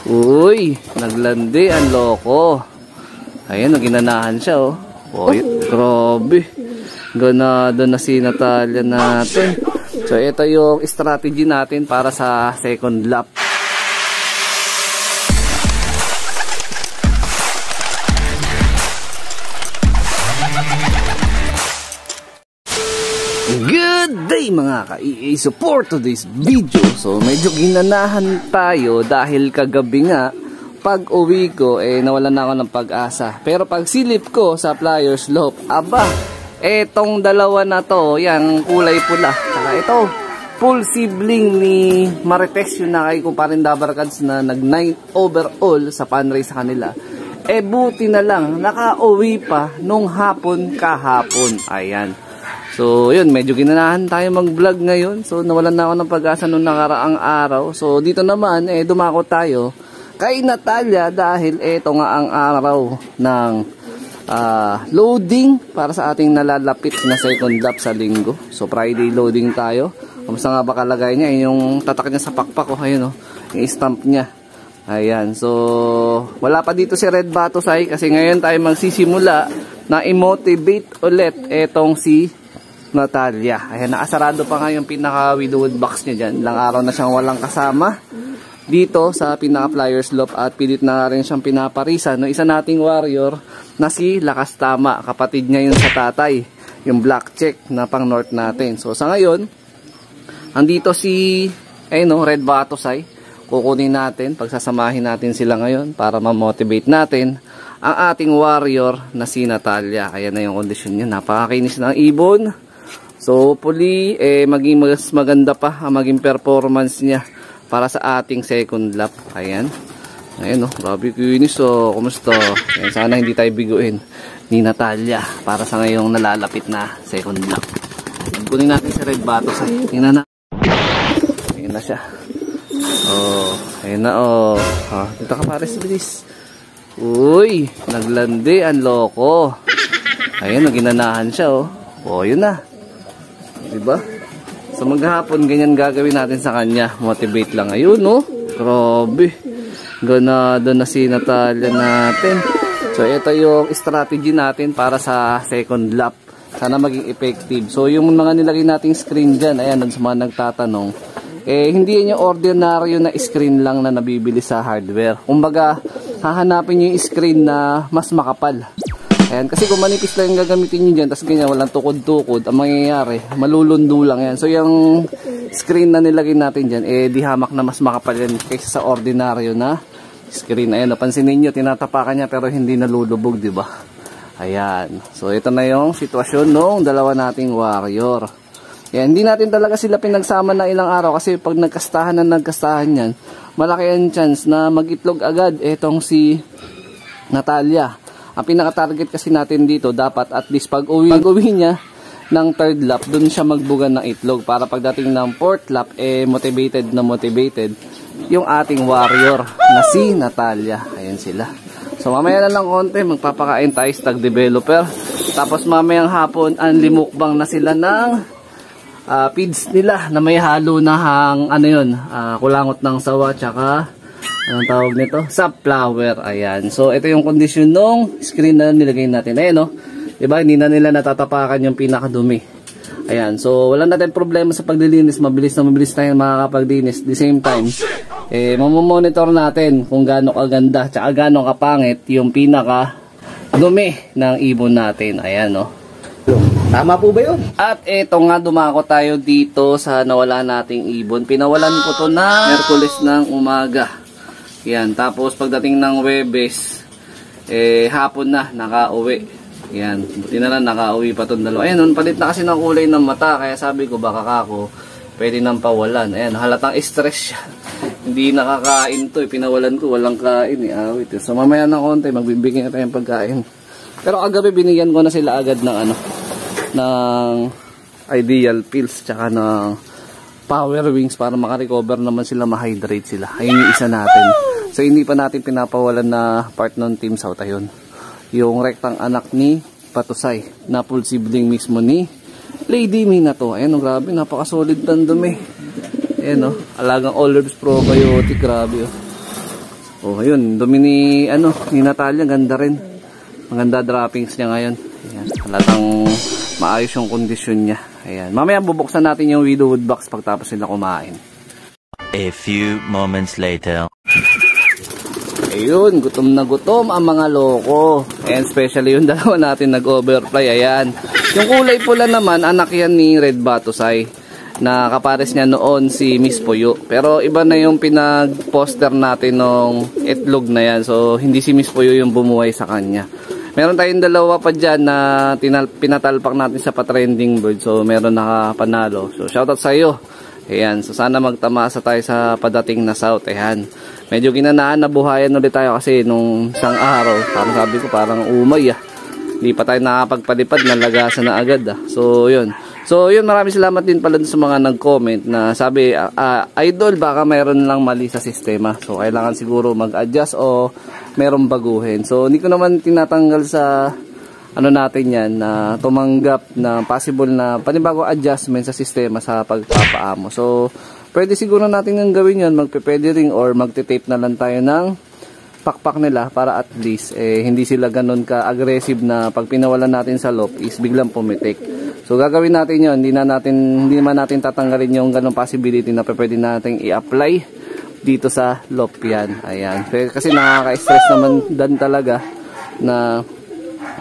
Uy, naglandi ang loko. Ayan, ginanahan siya oh. Uy, grabe. Ganado na si Natalia natin. So ito yung strategy natin para sa second lap. Good day mga ka-EA support to this video. So medyo ginanahan tayo dahil kagabi nga pag uwi ko nawalan na ako ng pag-asa. Pero pag silip ko sa Flyers Slope, aba, etong dalawa na to, yung kulay pula. Saka ito, full sibling ni Marites, yung nakay kumparin Dabarkads na nag-9 overall sa fundraise sa kanila. Buti na lang, naka-uwi pa nung hapon kahapon. Ayan. So, yun, medyo ginanahan tayo mag-vlog ngayon. So, nawalan na ako ng pag-asa nung nakaraang araw. So, dito naman, dumako tayo kay Natalia dahil ito nga ang araw ng loading para sa ating nalalapit na second lap sa linggo. So, Friday loading tayo. Kamusta nga ba kalagay niya? Yung tatak niya sa pakpak, ayun, yung stamp niya. Ayan, so, wala pa dito si Red Batosay kasi ngayon tayo magsisimula na i-motivate ulit etong si Natalia. Ayan, nakasarado pa nga yung pinaka-widowed box niya dyan. Ilang araw na siyang walang kasama dito sa pinaka-Flyers Slope at pilit na rin siyang pinaparisan. No, isa nating warrior na si Lakas Tama. Kapatid niya yun sa tatay. Yung black check na pang north natin. So, sa ngayon, andito si Red Batosay. Kukunin natin, pagsasamahin natin sila ngayon para ma-motivate natin ang ating warrior na si Natalia. Ayan na yung kondisyon niya. Napakakinis ng ibon. So, hopefully, maging mas maganda pa ang maging performance niya para sa ating second lap. Ayan. Ayan, grabe kinis. So, kumusta? Ayan, sana hindi tayo biguin ni Natalia para sa ngayong nalalapit na second lap. Kunin natin si Red Batos. Tingnan na. Ayan na siya. Oh, ayan na oh. Dito ka pares, bilis. Uy, naglandi ang loko. Ayan, ginanahan siya oh. Oh, yun na. Diba? So maghapon ganyan gagawin natin sa kanya. Motivate lang. Ayun no. Grabe. Ganado na si Natalia natin. So ito yung strategy natin para sa second lap. Sana maging effective. So yung mga nilagay nating screen dyan, ayan, sa mga nagtatanong, hindi yan yung ordinaryo na screen lang na nabibili sa hardware. Kumbaga, hahanapin nyo yung screen na mas makapal. Ayan, kasi kung manipis lang yung gagamitin nyo dyan, tapos ganyan, walang tukod-tukod, ang mangyayari, malulundo lang yan. So, yung screen na nilagay natin dyan, di hamak na mas makapal yan kaysa sa ordinaryo na screen. Ayan, napansin ninyo, tinatapakan niya pero hindi nalulubog, di ba? Ayan. So, ito na yung sitwasyon nung dalawa nating warrior. Ayan, hindi natin talaga sila pinagsama na ilang araw kasi pag nagkastahan yan, malaki ang chance na mag-itlog agad etong si Natalia. Ang pinaka-target kasi natin dito, dapat at least pag uwi niya ng third lap, dun siya magbugan ng itlog para pagdating ng fourth lap, motivated yung ating warrior na si Natalia. Ayan sila. So mamaya na lang konti, magpapakain tayo sa tag-developer. Tapos mamayang hapon, ang limukbang na sila ng feeds nila na may halo na kulangot ng sawa, tsaka anong tawag nito? Sunflower. Ayan. So, ito yung kondisyon ng screen na nilagay natin. Ayan, no? Diba? Hindi na nila natatapakan yung pinakadumi. Ayan. So, wala natin problema sa paglilinis. Mabilis na mabilis tayo makakapagdinis. At the same time, mamomonitor natin kung gaano kaganda tsaka gaano kapangit yung pinakadumi ng ibon natin. Ayan, no? Tama po ba yun? At eto nga, dumako tayo dito sa nawala nating ibon. Pinawalan ko to na Merkulis ng umaga. Yan, tapos pagdating ng Webes, hapon na, nakauwi. Yan, buti na lang, nakauwi pa itong dalawa. Ayan, palit na kasi ng kulay ng mata, kaya sabi ko, baka kako, pwede nang pawalan. Ayan, halatang stress siya. Hindi nakakain to, pinawalan ko, walang kain. Awit. So, mamaya ng konti, magbibigyan na tayong pagkain. Pero kagabi, binigyan ko na sila agad ng ng ideal pills, tsaka ng power wings para makarecover naman sila, ma-hydrate sila. Ayun yung isa natin. So, hindi pa natin pinapawalan na part ng Team South. Ayun. Yung rektang anak ni Patusay na full sibling mismo ni Lady Mina to. Ayun, grabe. Napaka-solid ng dumi. Ayan, alagang all herbs probiotic. Grabe, Oh, ayun, dumi ni Natalia, ganda rin. Maganda droppings niya ngayon. Ayan, halatang maayos yung kondisyon niya. Ayan, mamaya bubuksan natin yung widowwood box pagtapos nila kumain. A few moments later. Ayun, gutom na gutom ang mga loko. And especially yung dalawa natin nag-overfly. Ayan, yung kulay pula naman, anak yan ni Red Batusay, na kapares niya noon si Miss Puyo. Pero iba na yung pinag-poster natin nung itlog na yan. So hindi si Miss Puyo yung bumuhay sa kanya. Meron tayong dalawa pa dyan na pinatalpak natin sa patrending bird. So meron nakapanalo. So shoutout sa iyo. Ayan, so sana magtamasa tayo sa padating na South. Ayan, medyo ginanahan na buhayan ulit tayo kasi nung isang araw, parang sabi ko parang umay hindi pa tayo nakapagpalipad, nalagasan na agad So yun. So yun, maraming salamat din pala sa mga nag-comment na sabi, idol, baka mayroon lang mali sa sistema. So kailangan siguro mag-adjust o mayroong baguhin. So hindi ko naman tinatanggal sa natin yan na tumanggap na possible na panibago adjustment sa sistema sa pagpapaamo. So pwede siguro natin yung gawin yun, magpe-pedering or magte-tape na lang tayo ng pakpak nila para at least hindi sila ganun ka-aggressive na pag pinawalan natin sa loop is biglang pumitik. So gagawin natin yun, hindi man natin tatanggalin yung ganung possibility na pwede natin i-apply dito sa loop yan. Ayan. Kasi nakaka-stress naman dan talaga na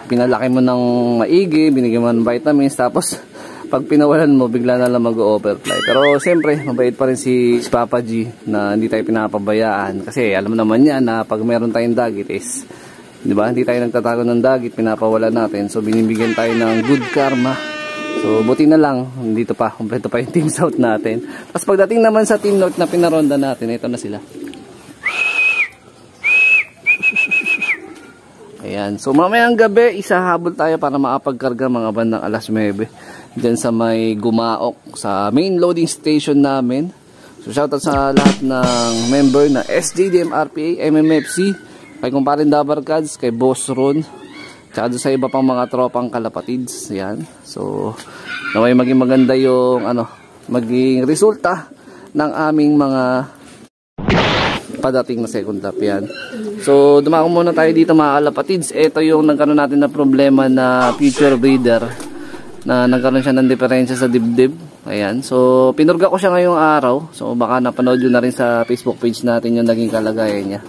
pinalaki mo ng maigi, binigyan mo ng vitamins, tapos pag pinawalan mo, bigla na lang mag-overfly. Pero siyempre, mabait pa rin si Papa G na hindi tayo pinapabayaan. Kasi alam naman niya na pag meron tayong dagit is, di ba, hindi tayo nagtatago ng dagit, pinapawalan natin. So binibigyan tayo ng good karma. So buti na lang, dito pa, kompleto pa yung Team South natin. Tapos pagdating naman sa Team North na pinaronda natin, ito na sila. Ayan, so mamayang gabi, isahabol tayo para makapagkarga mga bandang alas 9. Diyan sa may Gumaok, sa main loading station namin. So shoutout sa lahat ng member na SJDM RPA, MMFC, kay Kumparin Dabarkads, kay Boss Ron, tsaka sa iba pang mga tropang kalapatids. Yan. So naway maging maganda yung maging resulta ng aming mga padating na second lap. Yan. So dumako muna tayo dito mga kalapatids. Ito yung nagkaroon natin na problema na future breeder, na nagkaroon siya ng diferensya sa dibdib. Ayan. So pinurga ko siya ngayong araw. So baka napanood yun na rin sa Facebook page natin yung naging kalagayan niya.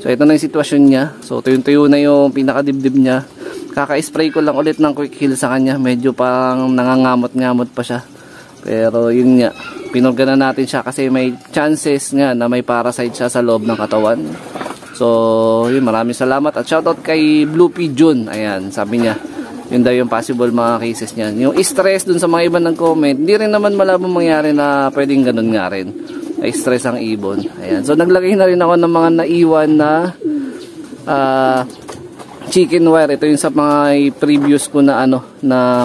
So ito na yung sitwasyon niya. So tuyo-tuyo na yung pinakadibdib niya. Kaka-spray ko lang ulit ng quick heal sa kanya. Medyo pang nangangamot-ngamot pa siya. Pero yun nga, pinurga na natin siya kasi may chances nga na may parasite siya sa loob ng katawan. So yun, maraming salamat. At shoutout kay Blue Pigeon. Ayan, sabi niya, yun daw yung possible mga cases niyan. Yung stress dun sa mga iba ng comment, hindi rin naman malabong mangyari na pwedeng ganun nga rin. Stress ang ibon. Ayan. So naglagay na rin ako ng mga naiwan na chicken wire. Ito yung sa mga previous ko na na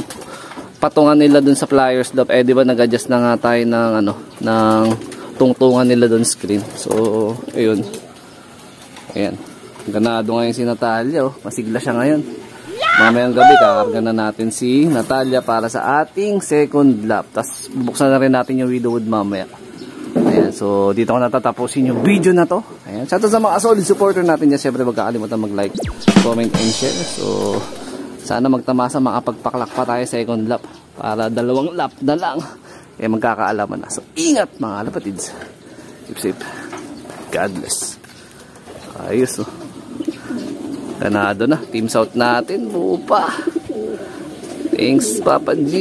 patungan nila dun sa flyers love. Di ba nag-adjust na nga tayo ng ng tungtungan nila dun screen. So ayun. Ayan. Ganado ngayon si Natalia. Masigla siya ngayon. Mamayang gabi, kakarga na natin si Natalia para sa ating second lap. Tapos bubuksan na rin natin yung widowwood mamaya. Ayan, so dito ko natatapusin yung video na to. Ayan, shout out sa mga solid supporter natin dyan. Siyempre, wag kakalimutan mag-like, comment, and share. So sana magtamasa, makapagpaklak pa tayo second lap. Para 2 lap na lang, magkakaalaman na. So ingat mga kalapatids. Keep safe. God bless. Ayos Ganado na. Team South natin. Buo pa. Thanks, Papa G.